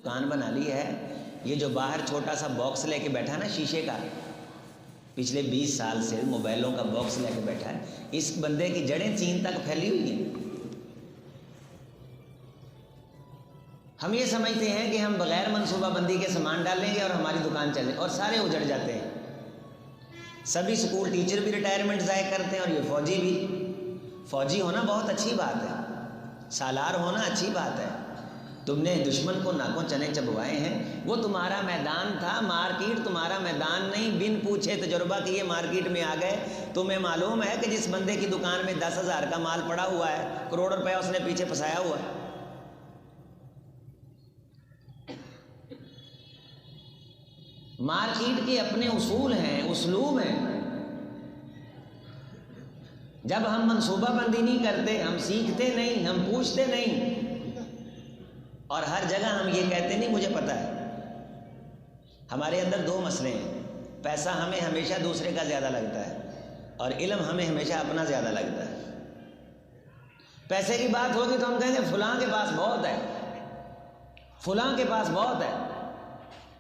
دکان بنا لی ہے. یہ جو باہر چھوٹا سا باکس لے کے بیٹھا نا شیشے کا، پچھلے 20 سال سے موبائلوں کا باکس لے کے بیٹھا ہے، اس بندے کی جڑیں چین تک پھیلی ہوئی ہیں. ہم یہ سمجھتے ہیں کہ ہم بغیر منصوبہ بندی کے سامان ڈالیں گے اور ہماری دکان چلے، اور سارے اجڑ جاتے ہیں. سبھی سکول ٹیچر بھی ریٹائرمنٹ ضائع کرتے ہیں، اور یہ فوجی بھی. فوجی ہونا بہت اچھی بات ہے، سالار ہونا اچھی بات ہے. تم نے دشمن کو ناکوں چنے چبوائے ہیں، وہ تمہارا میدان تھا، مارکیٹ تمہارا میدان نہیں. بن پوچھے تجربہ کیے مارکیٹ میں آ گئے. تمہیں معلوم ہے کہ جس بندے کی دکان میں 10,000 کا مال پڑا ہوا ہے، کروڑ روپیہ اس نے پیچھے پھنسایا ہوا ہے. مارکیٹ کے اپنے اصول ہیں، اسلوب ہیں. جب ہم منصوبہ بندی نہیں کرتے، ہم سیکھتے نہیں، ہم پوچھتے نہیں، اور ہر جگہ ہم یہ کہتے نہیں مجھے پتہ ہے. ہمارے اندر 2 مسئلے ہیں. پیسہ ہمیں ہمیشہ دوسرے کا زیادہ لگتا ہے، اور علم ہمیں ہمیشہ اپنا زیادہ لگتا ہے. پیسے کی بات ہوگی تو ہم کہیں گے فلاں کے پاس بہت ہے، فلاں کے پاس بہت ہے.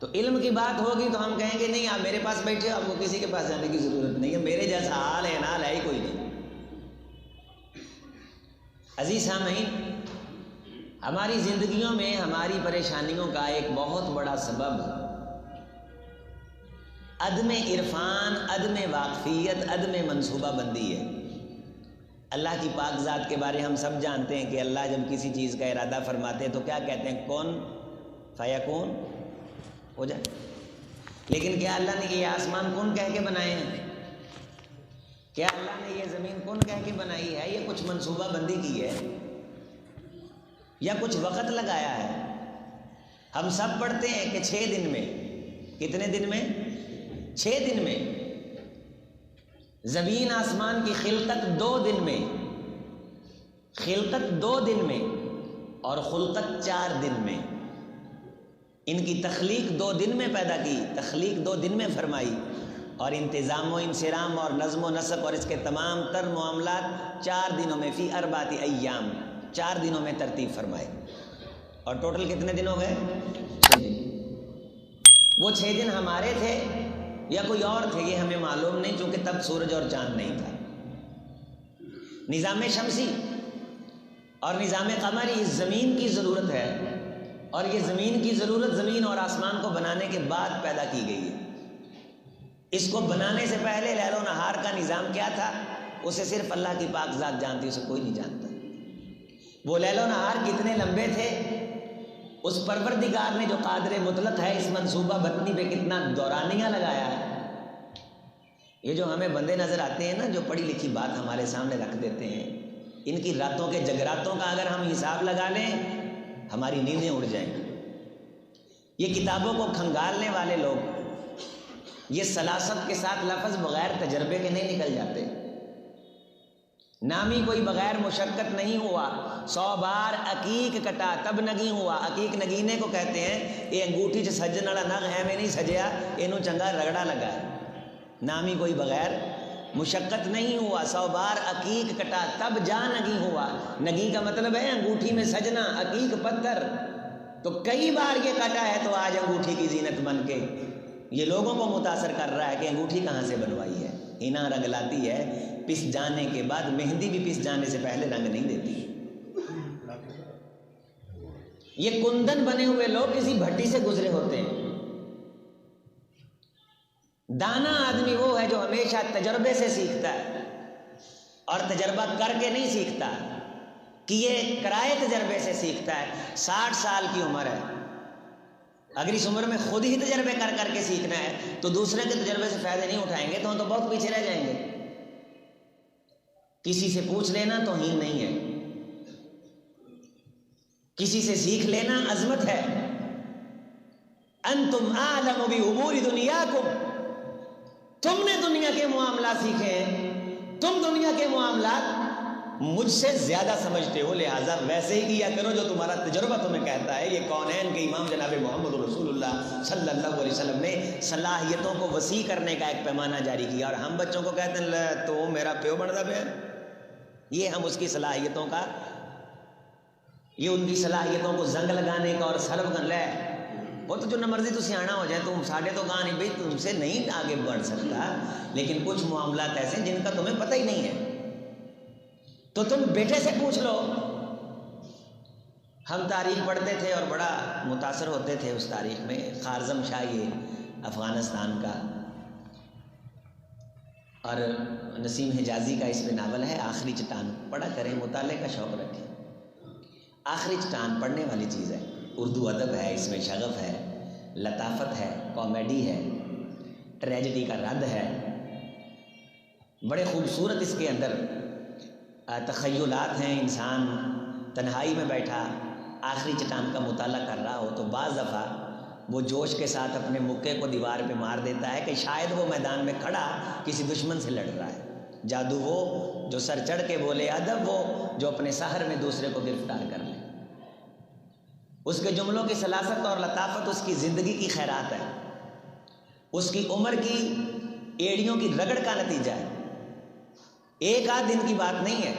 تو علم کی بات ہوگی تو ہم کہیں گے نہیں، آپ میرے پاس بیٹھے ہو، آپ کو کسی کے پاس جانے کی ضرورت نہیں ہے، میرے جیسا حال ہے نال ہے ہی کوئی نہیں. عزیز سامعین، ہماری زندگیوں میں ہماری پریشانیوں کا ایک بہت بڑا سبب عدم عرفان، عدم واقفیت، عدم منصوبہ بندی ہے. اللہ کی پاک ذات کے بارے ہم سب جانتے ہیں کہ اللہ جب کسی چیز کا ارادہ فرماتے ہیں تو کیا کہتے ہیں؟ کون فیکون، ہو جائے. لیکن کیا اللہ نے یہ آسمان کون کہہ کے بنائے ہیں؟ کیا اللہ نے یہ زمین کون کہہ کے بنائی ہے؟ یہ کچھ منصوبہ بندی کی ہے یا کچھ وقت لگایا ہے؟ ہم سب پڑھتے ہیں کہ 6 دن میں، کتنے دن میں؟ 6 دن میں. زمین آسمان کی خلقت 2 دن میں، خلقت 2 دن میں، اور خلقت 4 دن میں. ان کی تخلیق 2 دن میں پیدا کی، تخلیق 2 دن میں فرمائی، اور انتظام و انصرام اور نظم و نسق اور اس کے تمام تر معاملات 4 دنوں میں، فی 4 ایام، 4 دنوں میں ترتیب فرمائے. اور ٹوٹل کتنے دن ہو گئے؟ 6 دن. وہ 6 دن ہمارے تھے یا کوئی اور تھے یہ ہمیں معلوم نہیں، چونکہ تب سورج اور چاند نہیں تھا. نظام شمسی اور نظام قمری اس زمین کی ضرورت ہے، اور یہ زمین کی ضرورت زمین اور آسمان کو بنانے کے بعد پیدا کی گئی ہے. اس کو بنانے سے پہلے لیل و نہار کا نظام کیا تھا اسے صرف اللہ کی پاک ذات جانتی، اسے کوئی نہیں جانتا. وہ لیل و نہار کتنے لمبے تھے، اس پروردگار نے جو قادر مطلق ہے اس منصوبہ بندی پہ کتنا دورانیہ لگایا ہے. یہ جو ہمیں بندے نظر آتے ہیں نا، جو پڑھی لکھی بات ہمارے سامنے رکھ دیتے ہیں، ان کی راتوں کے جگراتوں کا اگر ہم حساب لگا لیں ہماری نیندیں اڑ جائیں. یہ کتابوں کو کھنگالنے والے لوگ یہ سلاست کے ساتھ لفظ بغیر تجربے کے نہیں نکل جاتے. نامی کوئی بغیر مشقت نہیں ہوا، 100 بار عقیق کٹا تب نگی ہوا. عقیق نگینے کو کہتے ہیں. یہ انگوٹھی چ سجن والا نگ ہے میں نہیں سجیا، اینو چنگا رگڑا لگا ہے. نامی کوئی بغیر مشقت نہیں ہوا، 100 بار عقیق کٹا تب جا نگی ہوا. نگی کا مطلب ہے انگوٹھی میں سجنا، عقیق پتھر. تو کئی بار یہ کٹا ہے تو آج انگوٹھی کی زینت بن کے یہ لوگوں کو متاثر کر رہا ہے کہ انگوٹھی کہاں سے بنوائی ہے. ہینا رنگ لاتی ہے پس جانے کے بعد، مہندی بھی پس جانے سے پہلے رنگ نہیں دیتی. یہ کندن بنے ہوئے لوگ کسی بھٹی سے گزرے ہوتے ہیں. دانا آدمی وہ ہے جو ہمیشہ تجربے سے سیکھتا ہے اور تجربہ کر کے نہیں سیکھتا، کیے کرائے تجربے سے سیکھتا ہے. 60 سال کی عمر ہے، اگر اس عمر میں خود ہی تجربے کر کر کے سیکھنا ہے تو دوسرے کے تجربے سے فائدے نہیں اٹھائیں گے تو ہم تو بہت پیچھے رہ جائیں گے. کسی سے پوچھ لینا توہین نہیں ہے، کسی سے سیکھ لینا عظمت ہے. انتم اعلم بامور دنیاکم، تم نے دنیا کے معاملات سیکھے ہیں، تم دنیا کے معاملات مجھ سے زیادہ سمجھتے ہو، لہٰذا ویسے ہی کیا کرو جو تمہارا تجربہ تمہیں کہتا ہے. یہ کونین کے امام جناب محمد رسول اللہ صلی اللہ علیہ وسلم نے صلاحیتوں کو وسیع کرنے کا ایک پیمانہ جاری کیا، اور ہم بچوں کو کہتے ہیں تو میرا پیو بنتا پہ. یہ ہم اس کی صلاحیتوں کا یہ ان کی صلاحیتوں کو زنگ لگانے کا اور سلب کر لے وہ تو جو نہ مرضی تو سیاح ہو جائے تم ساڑھے تو کہا نہیں بھائی تم سے نہیں آگے بڑھ سکتا، لیکن کچھ معاملات ایسے جن کا تمہیں پتہ ہی نہیں ہے تو تم بیٹے سے پوچھ لو۔ ہم تاریخ پڑھتے تھے اور بڑا متاثر ہوتے تھے اس تاریخ میں۔ خارزم شاہ یہ افغانستان کا، اور نسیم حجازی کا اس میں ناول ہے آخری چٹان، پڑھا کریں، مطالعے کا شوق رکھیں۔ آخری چٹان پڑھنے والی چیز ہے، اردو ادب ہے، اس میں شغف ہے، لطافت ہے، کامیڈی ہے، ٹریجڈی کا رد ہے، بڑے خوبصورت اس کے اندر تخیلات ہیں۔ انسان تنہائی میں بیٹھا آخری چٹان کا مطالعہ کر رہا ہو تو بعض دفعہ وہ جوش کے ساتھ اپنے مکے کو دیوار پہ مار دیتا ہے کہ شاید وہ میدان میں کھڑا کسی دشمن سے لڑ رہا ہے۔ جادو وہ جو سر چڑھ کے بولے، ادب وہ جو اپنے سحر میں دوسرے کو گرفتار کر لے۔ اس کے جملوں کی سلاست اور لطافت اس کی زندگی کی خیرات ہے، اس کی عمر کی ایڑیوں کی رگڑ کا نتیجہ ہے، ایک آدھ دن کی بات نہیں ہے۔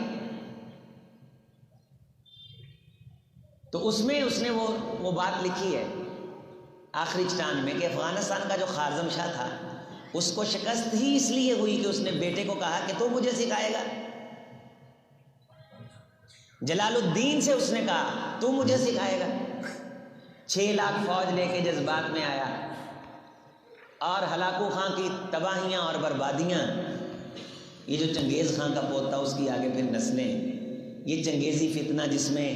تو اس میں اس نے وہ بات لکھی ہے آخری چٹان میں کہ افغانستان کا جو خارزم شاہ تھا اس کو شکست ہی اس لیے ہوئی کہ اس نے بیٹے کو کہا کہ تو مجھے سکھائے گا۔ جلال الدین سے اس نے کہا تو مجھے سکھائے گا۔ 6 لاکھ فوج لے کے جذبات میں آیا اور ہلاکو خان کی تباہیاں اور بربادیاں، یہ جو چنگیز خان کا پوتا اس کی آگے پھر نسلیں، یہ چنگیزی فتنہ جس میں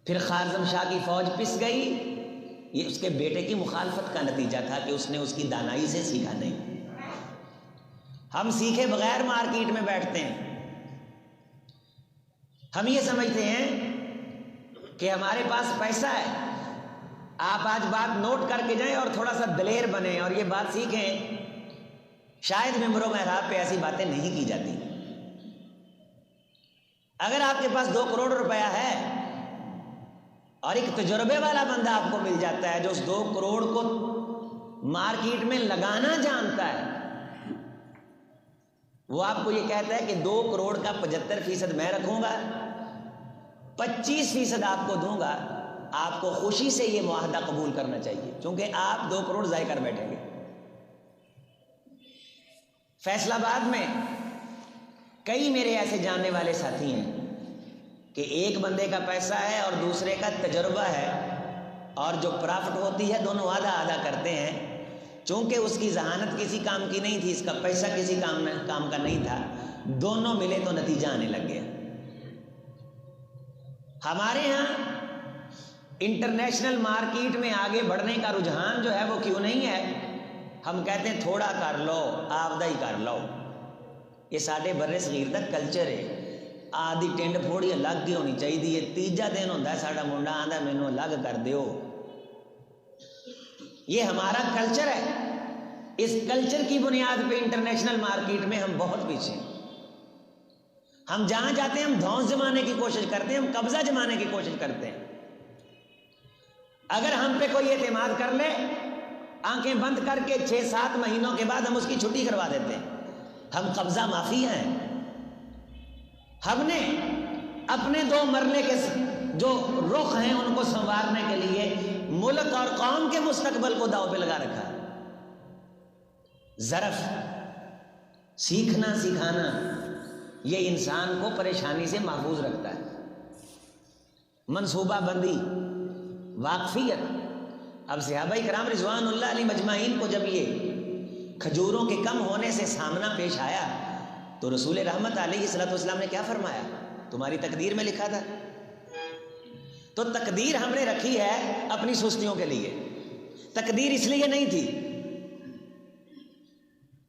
پھر خارزم شاہ کی فوج پس گئی، یہ اس کے بیٹے کی مخالفت کا نتیجہ تھا کہ اس نے اس کی دانائی سے سیکھا نہیں۔ ہم سیکھے بغیر مارکیٹ میں بیٹھتے ہیں، ہم یہ سمجھتے ہیں کہ ہمارے پاس پیسہ ہے، آپ آج بات نوٹ کر کے جائیں اور تھوڑا سا دلیر بنیں اور یہ بات سیکھیں۔ شاید ممبر و محراب پہ ایسی باتیں نہیں کی جاتی۔ اگر آپ کے پاس 2 کروڑ روپیہ ہے اور ایک تجربے والا بندہ آپ کو مل جاتا ہے جو اس 2 کروڑ کو مارکیٹ میں لگانا جانتا ہے، وہ آپ کو یہ کہتا ہے کہ 2 کروڑ کا 75% میں رکھوں گا، 25% آپ کو دوں گا، آپ کو خوشی سے یہ معاہدہ قبول کرنا چاہیے، چونکہ آپ 2 کروڑ ضائع کر بیٹھیں گے۔ فیصل آباد میں کئی میرے ایسے جاننے والے ساتھی ہیں کہ ایک بندے کا پیسہ ہے اور دوسرے کا تجربہ ہے، اور جو پرافٹ ہوتی ہے دونوں آدھا آدھا کرتے ہیں، چونکہ اس کی ذہانت کسی کام کی نہیں تھی، اس کا پیسہ کسی کام کا نہیں تھا، دونوں ملے تو نتیجہ آنے لگ گیا۔ ہمارے ہاں انٹرنیشنل مارکیٹ میں آگے بڑھنے کا رجحان جو ہے وہ کیوں نہیں ہے؟ ہم کہتے ہیں تھوڑا کر لو، آبدہ ہی کر لو۔ یہ ساڈے برے صغیر دا کلچر ہے۔ آدھی ٹینڈ پھوڑی الگ کی ہونی چاہیے، تیجا دن ہوتا ہے ساڈا منڈا آندا مینوں الگ کر دیو۔ یہ ہمارا کلچر ہے، اس کلچر کی بنیاد پہ انٹرنیشنل مارکیٹ میں ہم بہت پیچھے ہیں۔ ہم جہاں جاتے ہیں ہم دھونس جمانے کی کوشش کرتے ہیں، ہم قبضہ جمانے کی کوشش کرتے ہیں۔ اگر ہم پہ کوئی اعتماد کر لے، آنکھیں بند کر کے 6-7 مہینوں کے بعد ہم اس کی چھٹی کروا دیتے ہیں۔ ہم قبضہ مافیا ہیں۔ ہم نے اپنے 2 مرلے کے جو رخ ہیں ان کو سنوارنے کے لیے ملک اور قوم کے مستقبل کو داؤ پہ لگا رکھا۔ ظرف سیکھنا سکھانا یہ انسان کو پریشانی سے محفوظ رکھتا ہے۔ منصوبہ بندی، واقفیت۔ اب صحابہ کرام رضوان اللہ علیہ مجمعین کو جب یہ کھجوروں کے کم ہونے سے سامنا پیش آیا تو رسول رحمت علیہ الصلوۃ والسلام نے کیا فرمایا؟ تمہاری تقدیر میں لکھا تھا۔ تو تقدیر ہم نے رکھی ہے اپنی سستیوں کے لیے، تقدیر اس لیے نہیں تھی،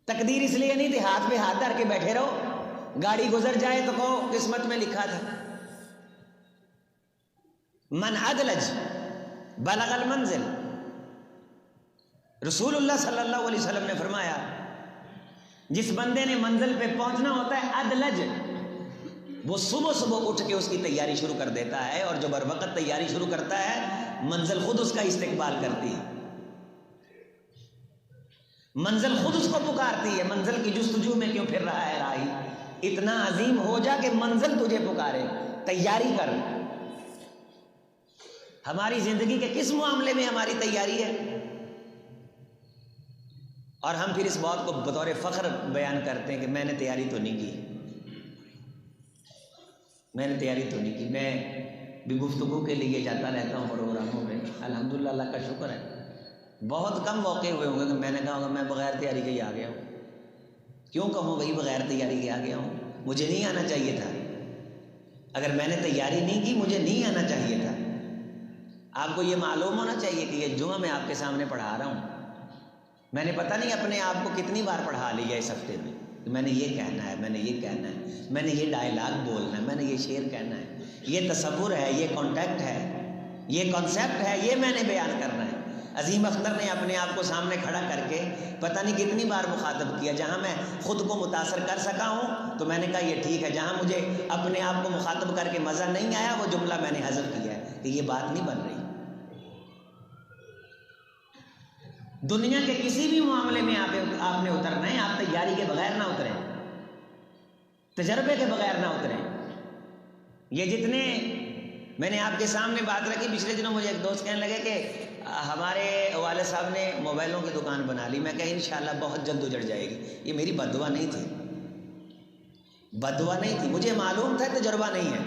تقدیر اس لیے نہیں تھی ہاتھ پہ ہاتھ دھر کے بیٹھے رہو، گاڑی گزر جائے تو کہو قسمت میں لکھا تھا۔ من ادلج بلغ المنزل، رسول اللہ صلی اللہ علیہ وسلم نے فرمایا جس بندے نے منزل پہ پہنچنا ہوتا ہے ادلج، وہ صبح صبح اٹھ کے اس کی تیاری شروع کر دیتا ہے، اور جو بر وقت تیاری شروع کرتا ہے منزل خود اس کا استقبال کرتی ہے، منزل خود اس کو پکارتی ہے۔ منزل کی جستجو میں کیوں پھر رہا ہے راہی؟ اتنا عظیم ہو جا کہ منزل تجھے پکارے، تیاری کر۔ ہماری زندگی کے کس معاملے میں ہماری تیاری ہے؟ اور ہم پھر اس بات کو بطور فخر بیان کرتے ہیں کہ میں نے تیاری تو نہیں کی، میں نے تیاری تو نہیں کی۔ میں بھی گفتگو کے لیے جاتا رہتا ہوں پروگراموں میں، الحمدللہ اللہ کا شکر ہے، بہت کم موقع ہوئے ہوں گے کہ میں نے کہا ہوگا میں بغیر تیاری کے ہی آ گیا ہوں۔ کیوں کہوں بھائی بغیر تیاری کے آ گیا ہوں؟ مجھے نہیں آنا چاہیے تھا، اگر میں نے تیاری نہیں کی مجھے نہیں آنا چاہیے تھا۔ آپ کو یہ معلوم ہونا چاہیے کہ یہ جمعہ میں آپ کے سامنے پڑھا رہا ہوں، میں نے پتہ نہیں اپنے آپ کو کتنی بار پڑھا لیا اس ہفتے میں کہ میں نے یہ کہنا ہے، میں نے یہ کہنا ہے، میں نے یہ ڈائلاگ بولنا ہے، میں نے یہ شعر کہنا ہے، یہ تصور ہے، یہ کانٹیکٹ ہے، یہ کانسیپٹ ہے، یہ میں نے بیان کرنا ہے۔ عظیم اختر نے اپنے آپ کو سامنے کھڑا کر کے پتہ نہیں کتنی بار مخاطب کیا، جہاں میں خود کو متاثر کر سکا ہوں تو میں نے کہا یہ ٹھیک ہے، جہاں مجھے اپنے آپ کو مخاطب کر کے مزہ نہیں آیا وہ جملہ میں نے حذف کیا ہے کہ یہ بات نہیں بن رہی۔ دنیا کے کسی بھی معاملے میں آپ نے اترنا ہے، آپ تیاری کے بغیر نہ اتریں، تجربے کے بغیر نہ اتریں۔ یہ جتنے میں نے آپ کے سامنے بات رکھی، پچھلے دنوں مجھے ایک دوست کہنے لگے کہ ہمارے والد صاحب نے موبائلوں کی دکان بنا لی، میں کہا انشاءاللہ بہت جلد اجڑ جائے گی۔ یہ میری بددعا نہیں تھی، بددعا نہیں تھی، مجھے معلوم تھا تجربہ نہیں ہے،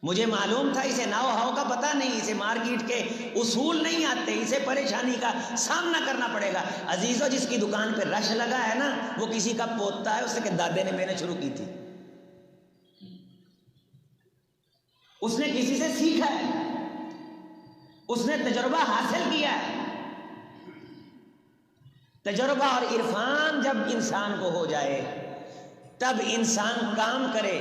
مجھے معلوم تھا اسے ناؤ ہاؤ کا پتہ نہیں، اسے مارکیٹ کے اصول نہیں آتے، اسے پریشانی کا سامنا کرنا پڑے گا۔ عزیزو جس کی دکان پہ رش لگا ہے نا وہ کسی کا پوتا ہے، اس سے کہ دادے نے میں نے شروع کی تھی، اس نے کسی سے سیکھا ہے، اس نے تجربہ حاصل کیا ہے۔ تجربہ اور عرفان جب انسان کو ہو جائے تب انسان کام کرے،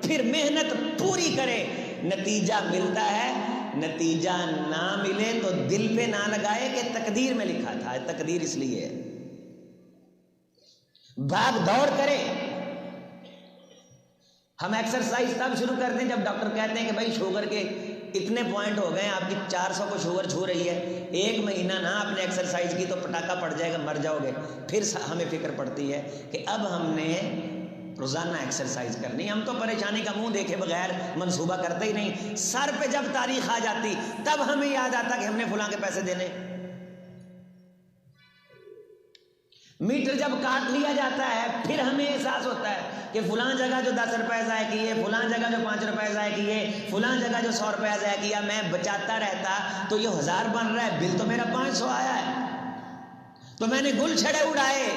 پھر محنت پوری کرے، نتیجہ ملتا ہے، نتیجہ نہ ملے تو دل پہ نہ لگائے کہ تقدیر میں لکھا تھا، تقدیر اس لیے ہے۔ بھاگ دوڑ کرے۔ ہم ایکسرسائز تب شروع کرتے ہیں جب ڈاکٹر کہتے ہیں کہ بھائی شوگر کے اتنے پوائنٹ ہو گئے، آپ کی 400 کو شوگر چھو رہی ہے، 1 مہینہ نہ آپ نے ایکسرسائز کی تو پٹاخہ پڑ جائے گا، مر جاؤ گے۔ پھر ہمیں فکر پڑتی ہے کہ اب ہم نے روزانہ ایکسرسائز کرنی۔ ہم تو پریشانی کا منہ دیکھے بغیر منصوبہ کرتے ہی نہیں، سر پہ جب تاریخ آ جاتی تب ہمیں یاد آتا کہ ہم نے فلاں کے پیسے دینے۔ میٹر جب کاٹ لیا جاتا ہے پھر ہمیں احساس ہوتا ہے کہ فلاں جگہ جو 10 روپے ضائع کیے، فلاں جگہ جو 5 روپے ضائع کیے، فلاں جگہ جو 100 روپے ضائع کیا، میں بچاتا رہتا تو یہ 1000 بن رہا ہے، بل تو میرا 500 آیا ہے، تو میں نے گل چھڑے اڑائے۔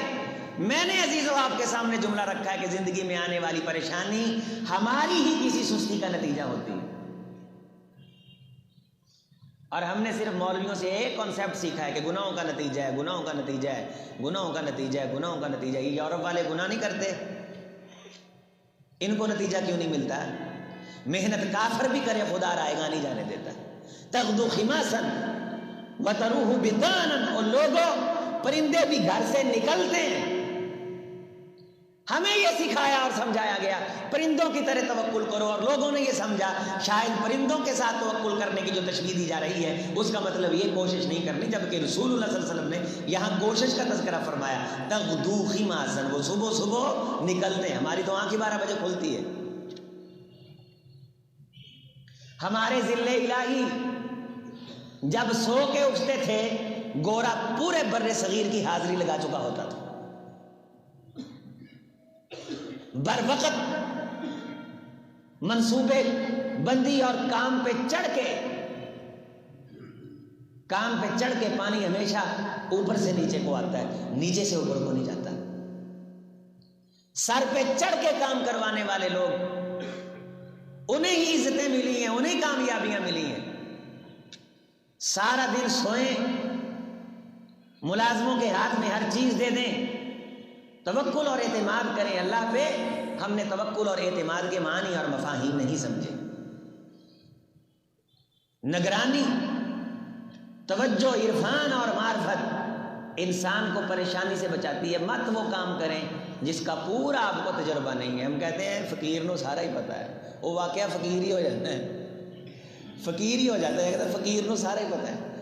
میں نے عزیزو آپ کے سامنے جملہ رکھا ہے کہ زندگی میں آنے والی پریشانی ہماری ہی کسی سستی کا نتیجہ ہوتی ہے، اور ہم نے صرف مولویوں سے ایک کانسیپٹ سیکھا ہے کہ گناہوں کا نتیجہ ہے، گناہوں کا نتیجہ ہے، گناہوں کا نتیجہ ہے، گناہوں کا نتیجہ ہے۔ یہ یورپ والے گناہ نہیں کرتے، ان کو نتیجہ کیوں نہیں ملتا؟ محنت کافر بھی کرے خدا رائے گاہ نہیں جانے دیتا۔ تغدو خماسا وتروح بطانا، اور لوگوں پرندے بھی گھر سے نکلتے ہیں۔ ہمیں یہ سکھایا اور سمجھایا گیا پرندوں کی طرح توکل کرو، اور لوگوں نے یہ سمجھا شاید پرندوں کے ساتھ توکل کرنے کی جو تشبیہ دی جا رہی ہے اس کا مطلب یہ کوشش نہیں کرنی، جبکہ رسول اللہ صلی اللہ علیہ وسلم نے یہاں کوشش کا تذکرہ فرمایا۔ تغدو خماسا، وہ صبح صبح نکلتے ہیں۔ ہماری تو آنکھ 12 بجے کھلتی ہے۔ ہمارے ذل الہی جب سو کے اٹھتے تھے گورا پورے بر صغیر کی حاضری لگا چکا ہوتا تھا، بر وقت منصوبے بندی اور کام پہ چڑھ کے پانی ہمیشہ اوپر سے نیچے کو آتا ہے، نیچے سے اوپر کو نہیں جاتا۔ سر پہ چڑھ کے کام کروانے والے لوگ، انہیں ہی عزتیں ملی ہیں، انہیں کامیابیاں ملی ہیں۔ سارا دن سوئیں، ملازموں کے ہاتھ میں ہر چیز دے دیں، توکل اور اعتماد کریں اللہ پہ۔ ہم نے توکل اور اعتماد کے معنی اور مفاہیم نہیں سمجھے۔ نگرانی، توجہ، عرفان اور معرفت انسان کو پریشانی سے بچاتی ہے۔ مت وہ کام کریں جس کا پورا آپ کو تجربہ نہیں ہے۔ ہم کہتے ہیں فقیر نو سارا ہی پتہ ہے، وہ واقعہ فقیر ہی ہو جاتا ہے، فقیر ہی ہو جاتا ہے، فقیر نو سارا ہی پتہ ہے۔